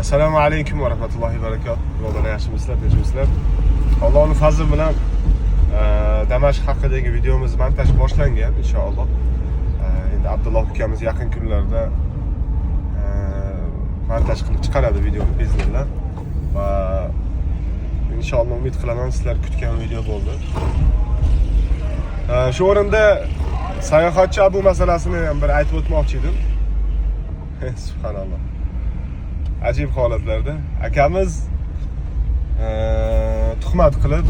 Assalomu alaykum va rahmatullohi va barakatuh. Birodarlar, yaxshimisizlar, tinchmisizlar? Allohning fazli bilan Damashq haqidagi videomiz montaj boshlangan inshaalloh. Endi Abdulloh ukamiz yaqin kunlarda montaj qilib chiqaradi videoni biznillah. Va inshaalloh umid qilaman sizlar kutgan video bo'ldi. Shu o'rinda sayohatchi Abu masalasini ham bir aytib o'tmoqchi edim. Subhanalloh. Ajib holatlarda akamiz tuhmat qilib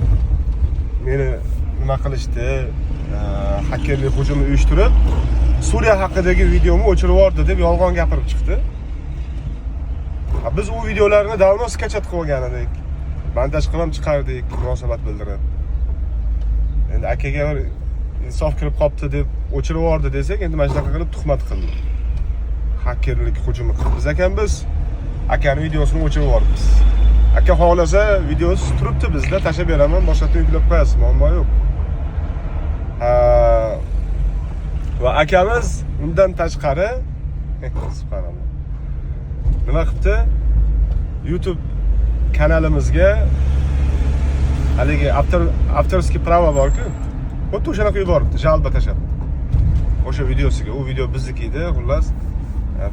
meni nima qilishdi, hakkerlik hujumi uyushtirib Suriya haqidagi videomni o'chirib yubordi deb yolg'on gapirib chiqdi. Biz u videolarni davno sketchat qilgan edik. Montaj qilib chiqardik, munosabat bildirib. Endi akaga bir insof kirib qopti deb o'chirib yubordi desak, endi mana shunaqa qilib tuhmat qildi. Hakkerlik hujumi qildi. Biz akamiz akani videosini o'chirib yuboribmiz. Aka xohlasa videosi turibdi bizda, tashlab beraman, boshqatdan yuklab qo'yasiz, muammo yo'q. Va akamiz undan tashqari subhanalloh. Nima qilibdi? YouTube kanalimizga haligi avtorskiy pravo bor-ku, xuddi o'shanaqa yuboribdi, jalba tashlab. O'sha videosiga, u video bizniki edi, xullas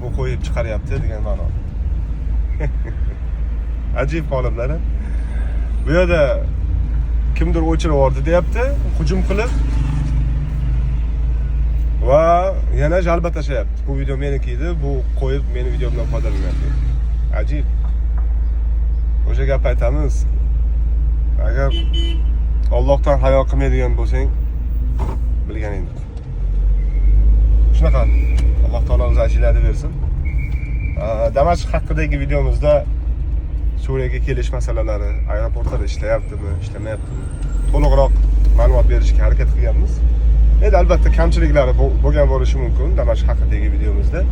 bu qo'yib chiqaryapti degan ma'noda. Ajib holatlar. Bu yerda kimdir o'chirib yubordi deyapti, hujum qilib va yana jalba tashlayapti. Bu video meniki edi, bu qo'yib meni videomdan foydalanyapti. Ajib. O'sha gap aytamiz. Agar Allohdan hayo qilmaydigan bo'lsang, bilganingdir. Shunaqa. Alloh taolo o'zi ajrladi bersin. Damashq haqidagi videomizda Suriyaga kelish masalalari, aeroportlar ishlayaptimi, ishlamayaptimi, to'liqroq ma'lumot berishga harakat qilganmiz. Endi albatta kamchiliklari bo'lgan bo'lishi mumkin Damashq haqidagi videomizda.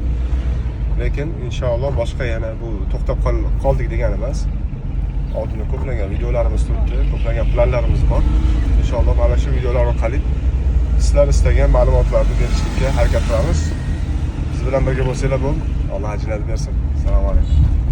Lekin inshaalloh boshqa yana bu to'xtab qoldik degani emas. Oldinda ko'plagan videolarimiz turibdi, ko'plagan planlarimiz bor. Inshaalloh mana shu videolar orqali sizlar istagan ma'lumotlarni berishga harakat qilamiz. Biz bilan birga bo'lsanglar bo'ldi. Alloh ajrlab bersin. Assalomu alaykum.